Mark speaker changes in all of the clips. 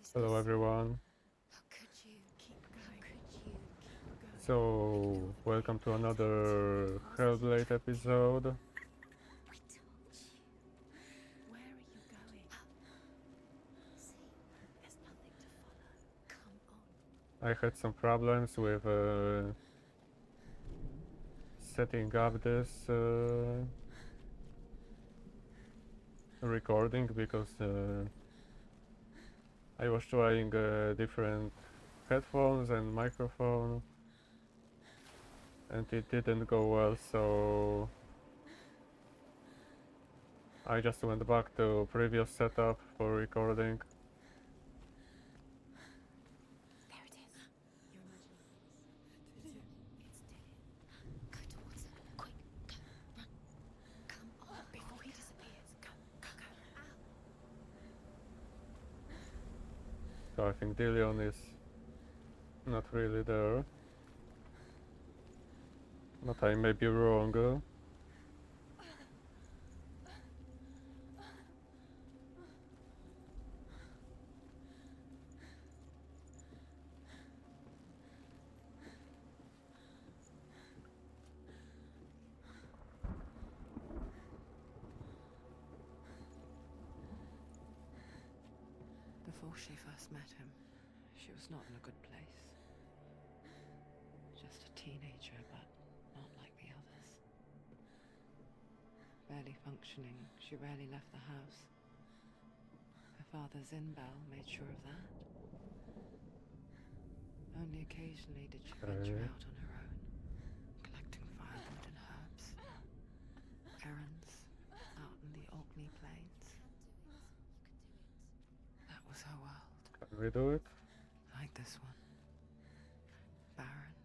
Speaker 1: Hello everyone.
Speaker 2: How could you keep going? How could you keep going?
Speaker 1: So, welcome to another
Speaker 2: I
Speaker 1: Hellblade episode.
Speaker 2: told you. Where are you going? See, there's nothing to follow. Come on.
Speaker 1: I had some problems with setting up this recording because I was trying different headphones and microphone and it didn't go well, so I just went back to previous setup for recording.
Speaker 2: There it is. You're imagining things. It's Dillian. Go towards it. Quick. Go. Run. Come on. Before he disappears. Go. Go. Go. Ow.
Speaker 1: So I think Dillion is not really there, but I may be wrong.
Speaker 3: Before she first met him, she was not in a good place. Just a teenager, but not like the others. Barely functioning, she rarely left the house. Her father Zinbel made sure of that. Only occasionally did she venture out on her own, collecting firewood and herbs. Errands out in the Orkney Plains. That was her world.
Speaker 1: Can we do it?
Speaker 3: Like this one. Barren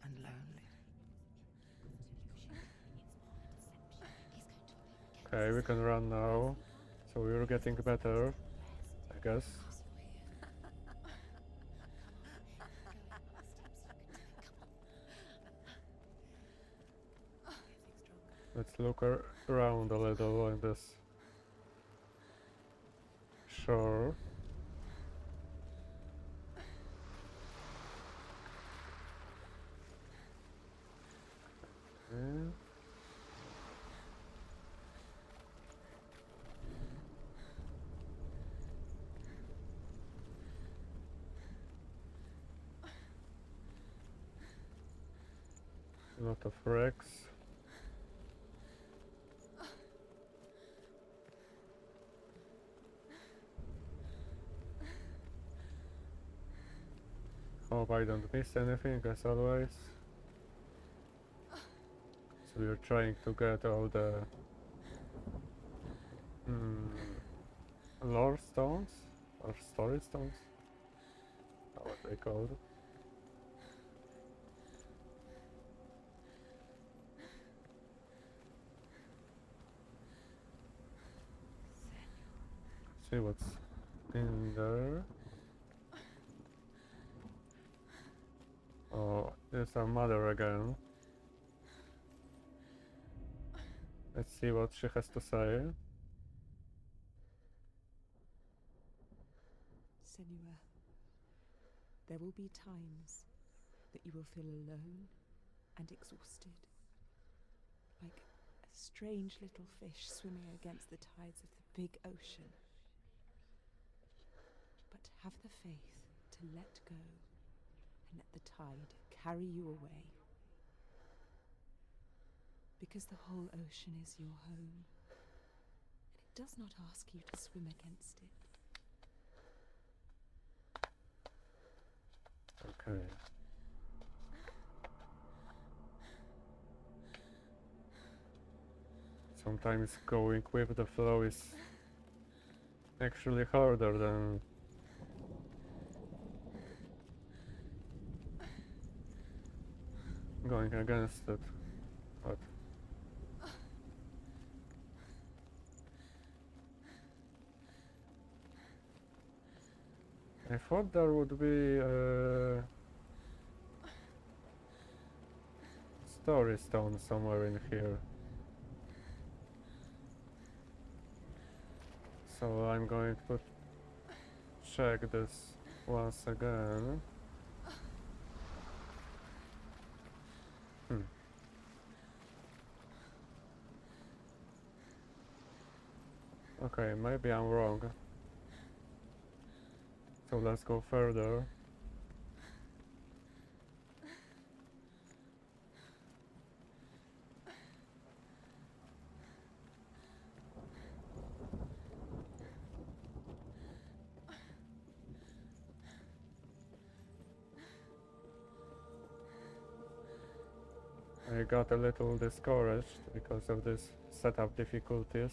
Speaker 3: and lonely.
Speaker 1: Okay, we can run now. So we're getting better, I guess. Let's look around a little on this shore. Okay. A lot of wrecks. Hope I don't miss anything as always. So we're trying to get all the lore stones or story stones. How are they called? See what's in there. Oh, there's our mother again. Let's see what she has to say.
Speaker 4: Senua, there will be times that you will feel alone and exhausted, like a strange little fish swimming against the tides of the big ocean. But have the faith to let go and let the tide carry you away. Because the whole ocean is your home, and it does not ask you to swim against it.
Speaker 1: Okay. Sometimes going with the flow is actually harder than going against it. But I thought there would be a story stone somewhere in here. So I'm going to check this once again. Okay, maybe I'm wrong. So let's go further. I got a little discouraged because of this setup difficulties.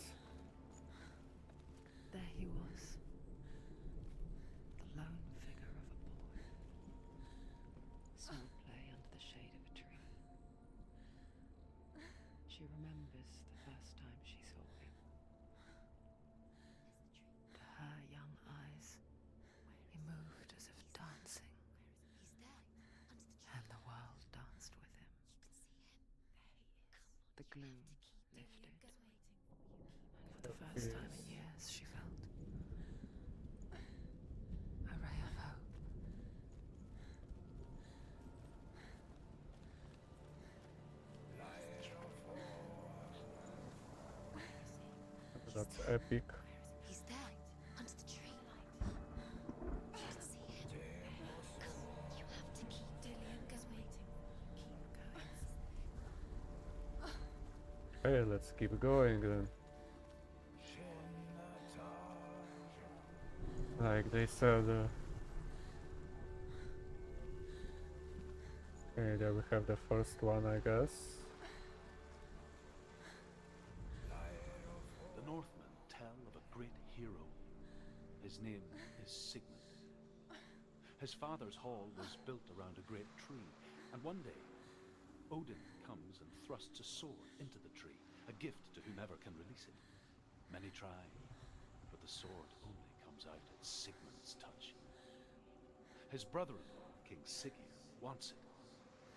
Speaker 3: There he was, the lone figure of a boy. Small play under the shade of a tree. She remembers the first time she saw him. To her young eyes, he moved as if dancing,
Speaker 2: He's there, under the tree.
Speaker 3: and the world danced with him.
Speaker 2: You can see him.
Speaker 3: The gloom lifted,
Speaker 2: Keep waiting.
Speaker 3: and for the first time in years she felt a ray of hope.
Speaker 1: That's epic.
Speaker 2: He's there, under the tree. You can see him. Come, you have to keep Dillian waiting. Keep going.
Speaker 1: Hey, let's keep going then. Like they said. Okay, there we have the first one, I guess.
Speaker 5: The Northmen tell of a great hero. His name is Sigmund. His father's hall was built around a great tree, and one day, Odin comes and thrusts a sword into the tree, a gift to whomever can release it. Many try, but the sword only comes out at Sigmund's touch. His brother-in-law, King Siggeir, wants it,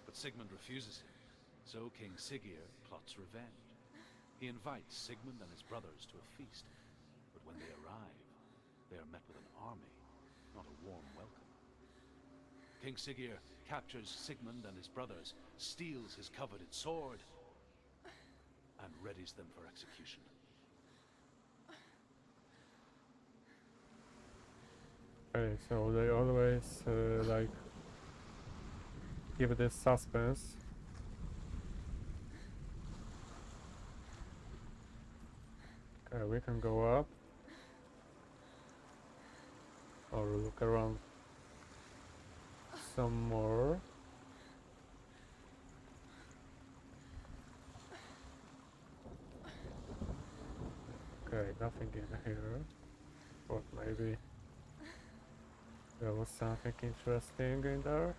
Speaker 5: but Sigmund refuses him, so King Siggeir plots revenge. He invites Sigmund and his brothers to a feast, but when they arrive, they are met with an army, not a warm welcome. King Siggeir captures Sigmund and his brothers, steals his coveted sword, and readies them for execution.
Speaker 1: Okay, so they always like give this suspense. Okay, we can go up or look around some more. Okay, nothing in here, but maybe there was something interesting in there.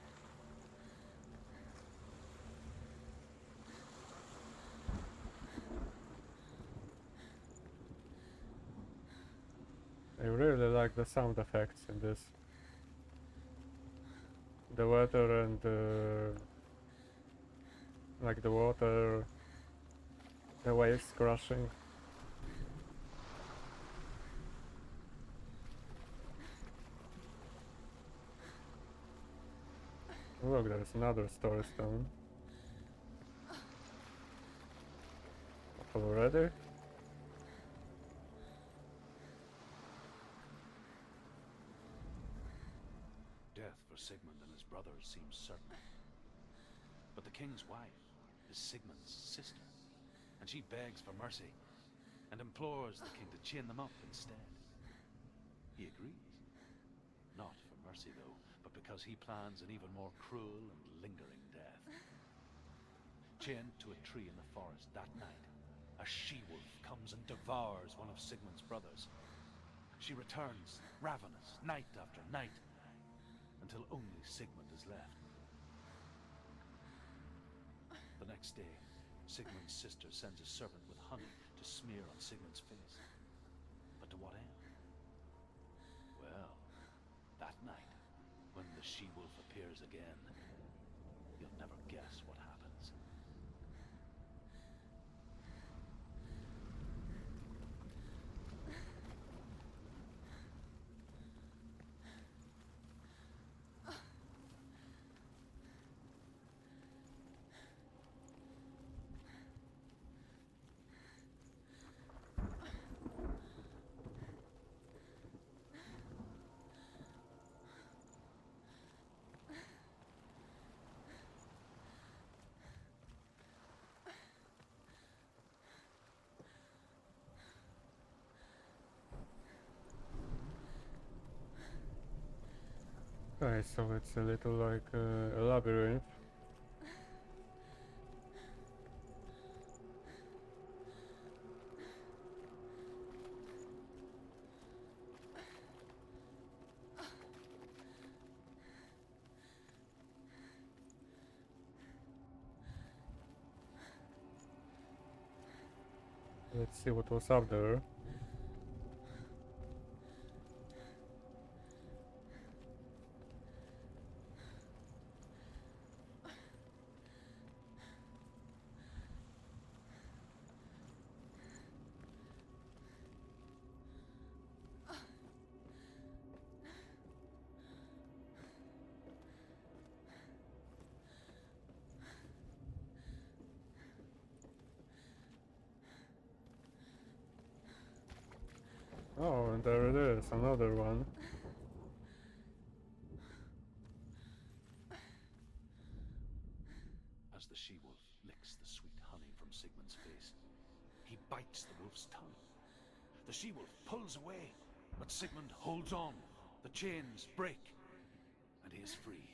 Speaker 1: I really like the sound effects in this. The weather and like the water, the waves crashing. Look, there's another story stone. Already?
Speaker 5: Death for Sigmund and his brothers seems certain. But the king's wife is Sigmund's sister, and she begs for mercy and implores the king to chain them up instead. He agrees. Not for mercy, though, but because he plans an even more cruel and lingering death. Chained to a tree in the forest that night, a she-wolf comes and devours one of Sigmund's brothers. She returns, ravenous, night after night, until only Sigmund is left. The next day, Sigmund's sister sends a servant with honey to smear on Sigmund's face. But to what end? Well, that night, when the she-wolf appears again, you'll never guess what happens.
Speaker 1: Okay, so it's a little like a labyrinth. Let's see what was up there. Oh, and there it is, another one.
Speaker 5: As the she-wolf licks the sweet honey from Sigmund's face, he bites the wolf's tongue. The she-wolf pulls away, but Sigmund holds on. The chains break, and he is free.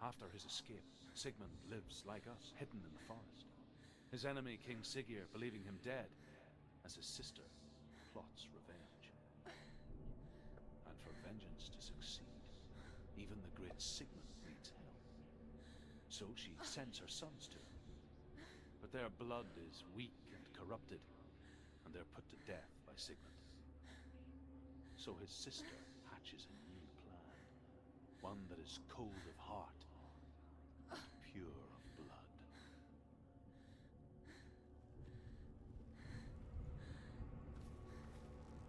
Speaker 5: After his escape, Sigmund lives like us, hidden in the forest. His enemy, King Siggeir, believing him dead, as his sister plots revenge. And for vengeance to succeed, even the great Sigmund needs help. So she sends her sons to him. But their blood is weak and corrupted, and they're put to death by Sigmund. So his sister hatches a new plan, one that is cold of heart and pure of blood.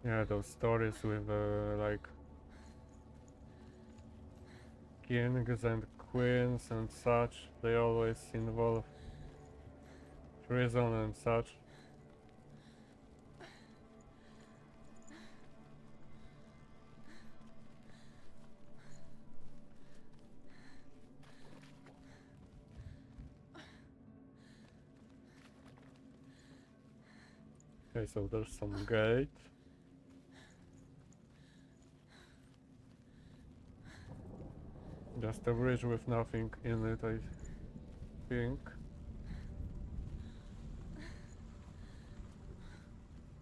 Speaker 1: Yeah, those stories with like kings and queens and such, they always involve treason and such. Okay, so there's some gate. Just a bridge with nothing in it, I think.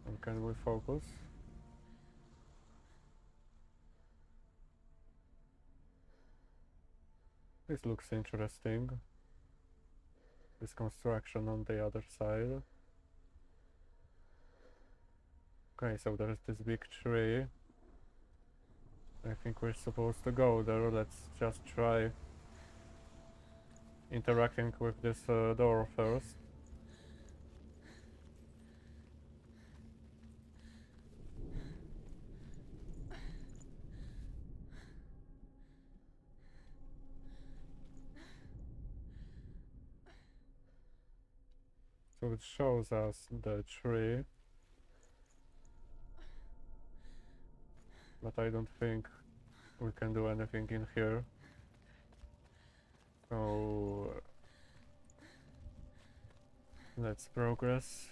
Speaker 1: And can we focus? This looks interesting. This construction on the other side. Okay, so there's this big tree. I think we're supposed to go there. Let's just try interacting with this door first. So it shows us the tree, but I don't think we can do anything in here. So let's progress.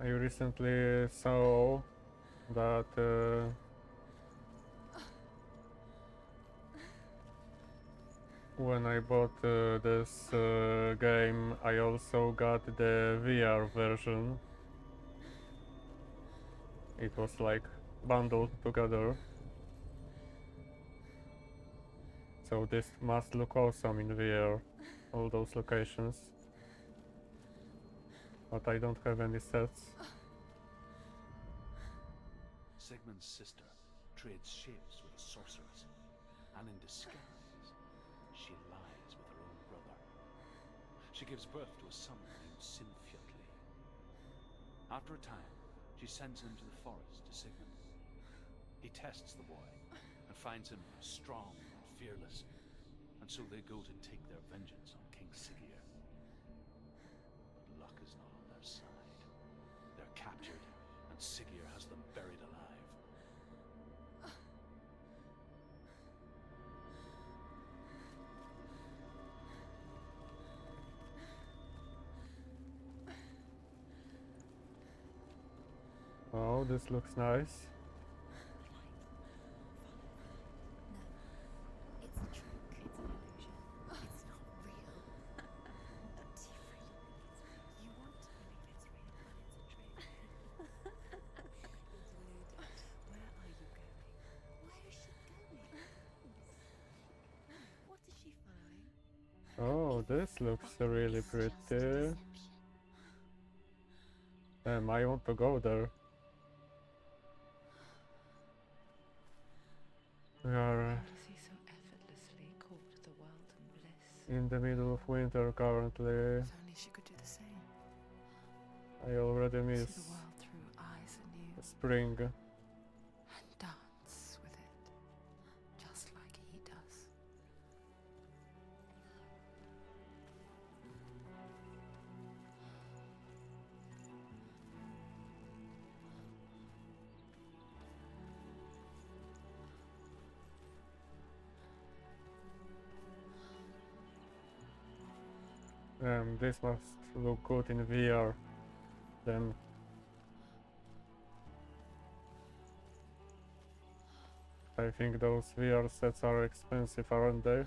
Speaker 1: I recently saw that when I bought this game, I also got the VR version. It was like bundled together. So this must look awesome in VR, all those locations. But I don't have any sets.
Speaker 5: Sigmund's sister trades shapes with a sorceress, and in disguise, she lies with her own brother. She gives birth to a son named Sinfjotli. After a time, she sends him to the forest to Sigmund. He tests the boy and finds him strong and fearless, and so they go to take their vengeance on King Siggeir. But luck is not on their side. They're captured, and Siggeir has them buried alive.
Speaker 1: Oh, this looks nice.
Speaker 2: No, it's a trick. It's an illusion. It's not real. Do you really think it's real? You want to believe it's real, but it's a trick. You're deluded. Where are you going? Where is she going? What does she find?
Speaker 1: Oh, this looks really
Speaker 2: It's just a
Speaker 1: pretty.
Speaker 2: deception.
Speaker 1: I want to go there. We are
Speaker 3: How does he so effortlessly court the world and bliss?
Speaker 1: in the middle of winter currently.
Speaker 3: If only she could do the same.
Speaker 1: I already
Speaker 3: See
Speaker 1: miss
Speaker 3: the world through eyes anew
Speaker 1: spring.
Speaker 3: and dance with it, just like he does.
Speaker 1: This must look good in VR. Then I think those VR sets are expensive, aren't they?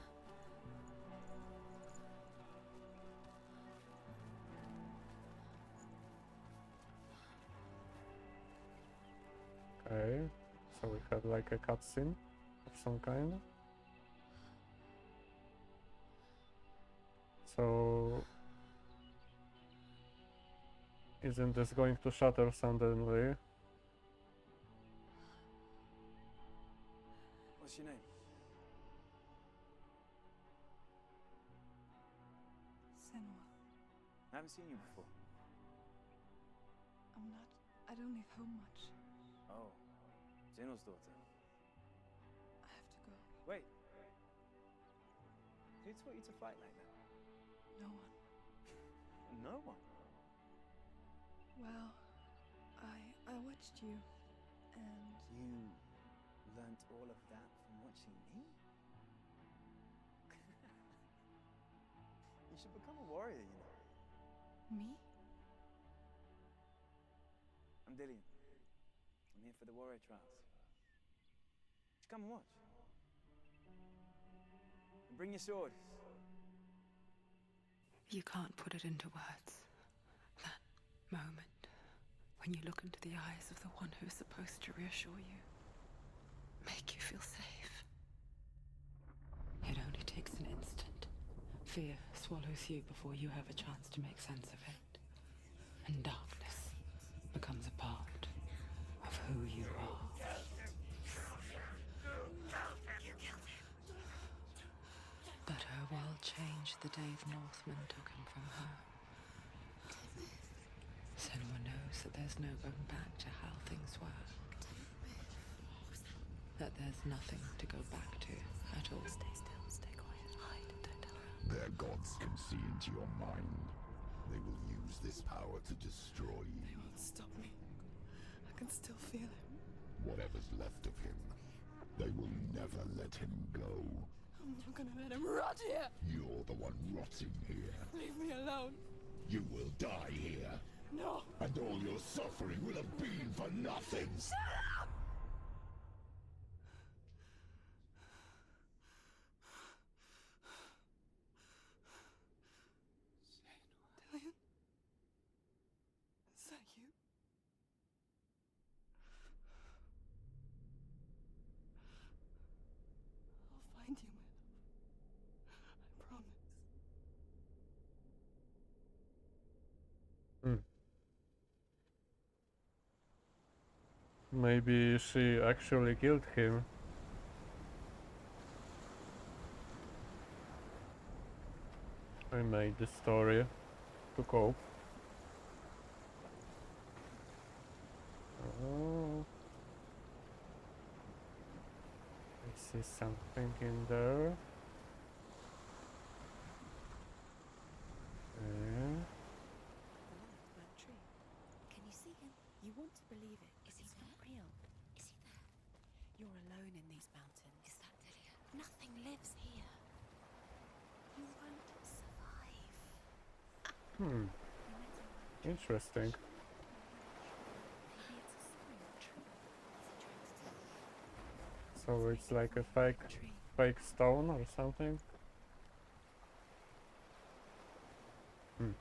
Speaker 1: Okay, so we have like a cutscene of some kind. So isn't this going to shatter suddenly?
Speaker 6: What's your name?
Speaker 7: Senua.
Speaker 6: I haven't seen you before.
Speaker 7: I don't leave home much.
Speaker 6: Oh, Zenua's daughter.
Speaker 7: I have to go.
Speaker 6: Wait. Who taught you to fight like that?
Speaker 7: No one.
Speaker 6: No one.
Speaker 7: Well, I watched you, and
Speaker 6: You learnt all of that from watching me? You should become a warrior, you know.
Speaker 7: me?
Speaker 6: I'm Dillian. I'm here for the warrior trials. Just come and watch. And bring your sword.
Speaker 3: You can't put it into words. That moment when you look into the eyes of the one who's supposed to reassure you, make you feel safe. It only takes an instant. Fear swallows you before you have a chance to make sense of it. And darkness becomes a part of who you are. But her world changed the day the Northmen took him from her. Senua knows that there's no going back to how things were. That there's nothing to go back to at all.
Speaker 2: Stay still, stay quiet, hide, don't tell her.
Speaker 8: Their gods can see into your mind. They will use this power to destroy
Speaker 7: They
Speaker 8: you.
Speaker 7: won't stop me. I can still feel him.
Speaker 8: Whatever's left of him, they will never let him go.
Speaker 7: I'm not gonna let him rot here.
Speaker 8: You're the one rotting here.
Speaker 7: Leave me alone.
Speaker 8: You will die here.
Speaker 7: No!
Speaker 8: And all your suffering will have been for nothing!
Speaker 7: Dillion? Is that you? I'll find you, my love. I promise.
Speaker 1: Maybe she actually killed him. I made this story to cope. Oh. I see something in there. Yeah.
Speaker 2: The light of that tree. Can you see him? You want to believe it, but he's not real. Is he there? You're alone in these mountains. Is that Dillion? Nothing lives here. You won't survive.
Speaker 1: Hmm. Interesting.
Speaker 2: Maybe it's a sign of tree. Is it trying to tell you?
Speaker 1: So it's like a
Speaker 2: Tree.
Speaker 1: fake stone or something. Hmm.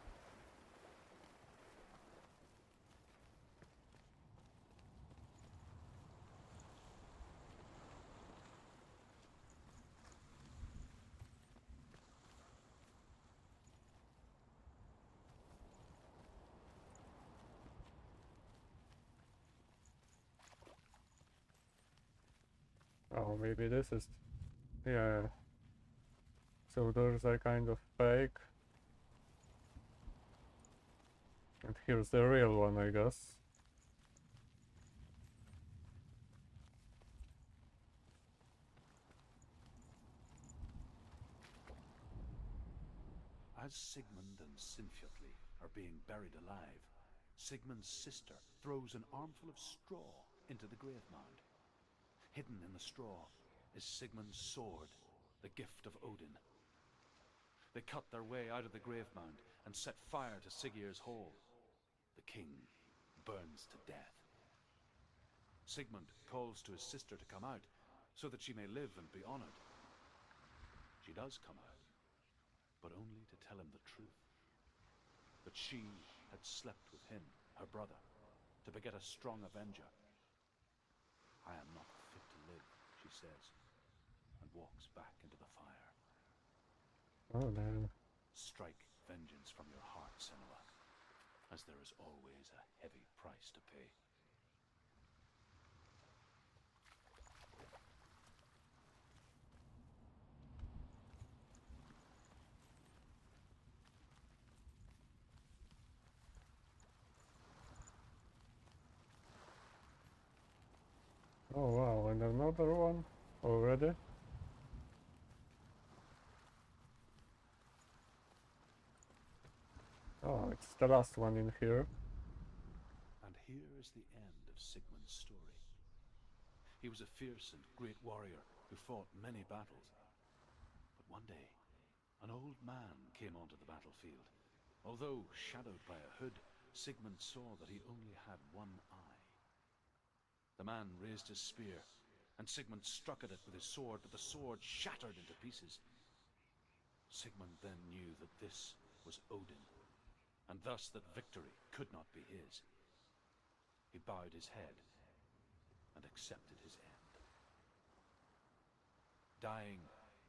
Speaker 1: Oh, maybe this is... Yeah. So there's a kind of fake. And here's the real one, I guess.
Speaker 5: As Sigmund and Sinfjotli are being buried alive, Sigmund's sister throws an armful of straw into the grave mound. Hidden in the straw is Sigmund's sword, the gift of Odin. They cut their way out of the grave mound and set fire to Siggeir's hall. The king burns to death. Sigmund calls to his sister to come out so that she may live and be honored. She does come out, but only to tell him the truth. That she had slept with him, her brother, to beget a strong avenger. I am not fit to live, she says, and walks back into the fire.
Speaker 1: Oh, damn.
Speaker 5: Strike vengeance from your heart, Senua, as there is always a heavy price to pay.
Speaker 1: Oh wow, and another one already? Oh, it's the last one in here.
Speaker 5: And here is the end of Sigmund's story. He was a fierce and great warrior who fought many battles. But one day, an old man came onto the battlefield. Although shadowed by a hood, Sigmund saw that he only had one eye. The man raised his spear, and Sigmund struck at it with his sword, but the sword shattered into pieces. Sigmund then knew that this was Odin, and thus that victory could not be his. He bowed his head and accepted his end. Dying,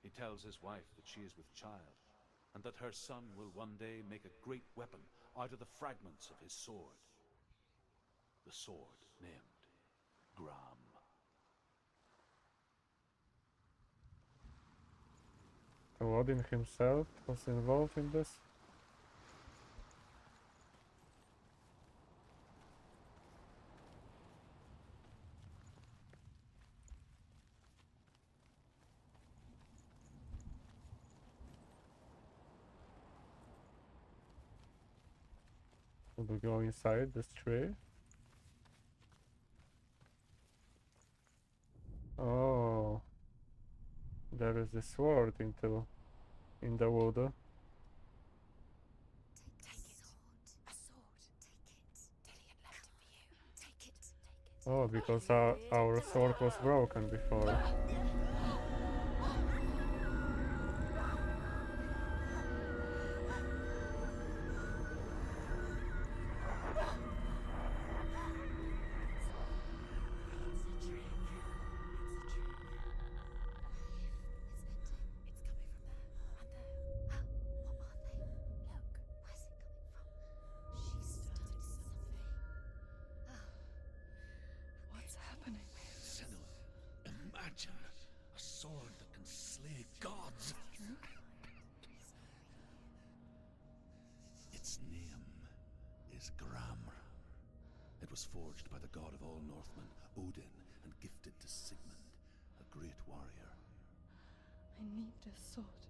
Speaker 5: he tells his wife that she is with child, and that her son will one day make a great weapon out of the fragments of his sword. The sword named Gram.
Speaker 1: So Odin himself was involved in this? Should we go inside this tree? Oh, there is a sword in the wood.
Speaker 2: Take it. A sword. A sword. Take it.
Speaker 1: Oh, because our sword was broken before.
Speaker 7: What's happening?
Speaker 5: Senua, imagine a sword that can slay gods.
Speaker 7: True?
Speaker 5: Its name is Gramr. It was forged by the god of all Northmen, Odin, and gifted to Sigmund, a great warrior.
Speaker 7: I need this sword.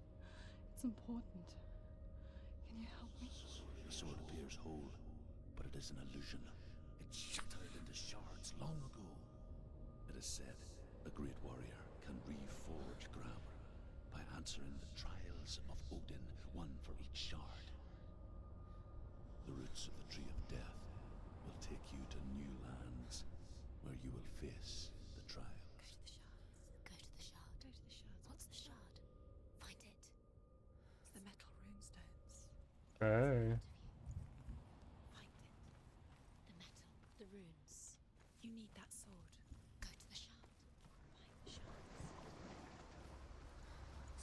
Speaker 7: It's important. Can you help me?
Speaker 5: The sword appears whole, but it is an illusion. It shattered into shards long ago. It is said a great warrior can reforge Gramr by answering the trials of Odin, one for each shard. The roots of the Tree of Death will take you to new lands where you will face the trials.
Speaker 2: Go to the shard.
Speaker 7: Go to the shards.
Speaker 2: What's the shard? Find it.
Speaker 7: It's the metal runestones.
Speaker 1: Okay.
Speaker 2: Find it. The metal. The runes. You need that sword. Go to the shard. Find the shards.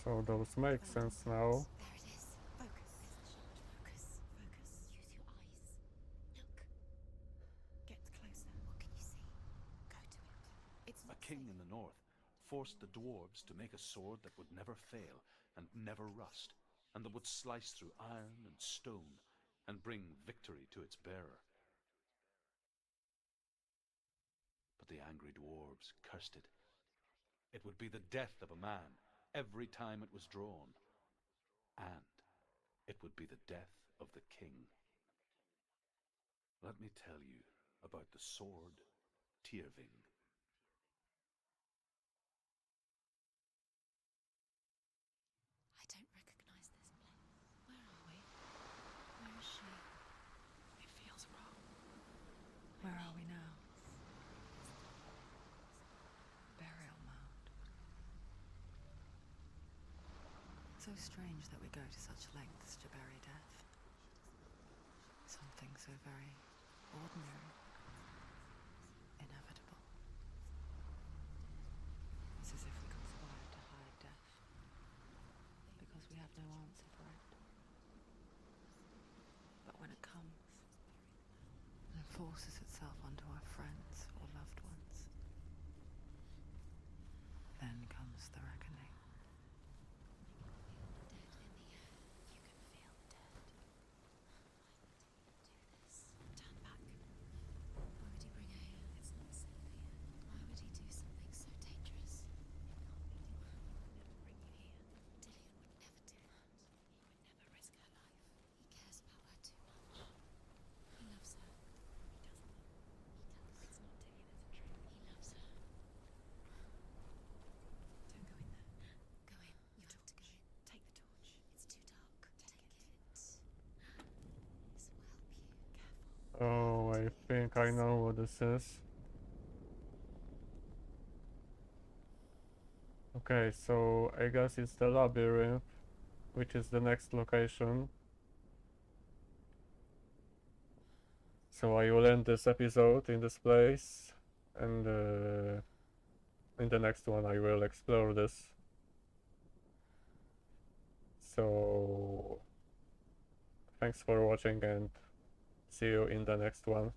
Speaker 1: So those make sense now.
Speaker 2: There it is. Focus. There's the shard. Focus. Focus. Use your eyes. Look. Get closer. What can you see? Go to it. It's
Speaker 5: A
Speaker 2: not
Speaker 5: king
Speaker 2: safe.
Speaker 5: in the north forced the dwarves to make a sword that would never fail and never rust, and that would slice through iron and stone and bring victory to its bearer. But the angry dwarves cursed it. It would be the death of a man every time it was drawn, and it would be the death of the king. Let me tell you about the sword Tyrving.
Speaker 2: I don't recognize this place. Where are we? Where is she?
Speaker 7: It feels wrong.
Speaker 3: Where are we now? Burial mound. So strange that we go to such lengths to bury death. Something so very ordinary, inevitable. It's as if we conspire to hide death, because we have no answer for it. But when it comes, and forces itself onto our friends or loved ones, then comes the reckoning.
Speaker 2: Dead in the air. You can feel the dead. Why would he do this? Turn back. Why would he bring her here? It's not safe here. Why would he do something so dangerous? It can't be Dillian. He would never bring you here. Dillian would never do that. He would never risk her life. He cares about her too much. He loves her. He doesn't. He does. It's not Dillian, it's true. He loves her. Don't go in there. Go in. You have to go in. Take the torch. It's too dark. Take it. This will help you. Careful.
Speaker 1: Oh, I think I know what this is. Okay, so I guess it's the labyrinth, which is the next location. So I will end this episode in this place, and in the next one I will explore this. So thanks for watching and see you in the next one.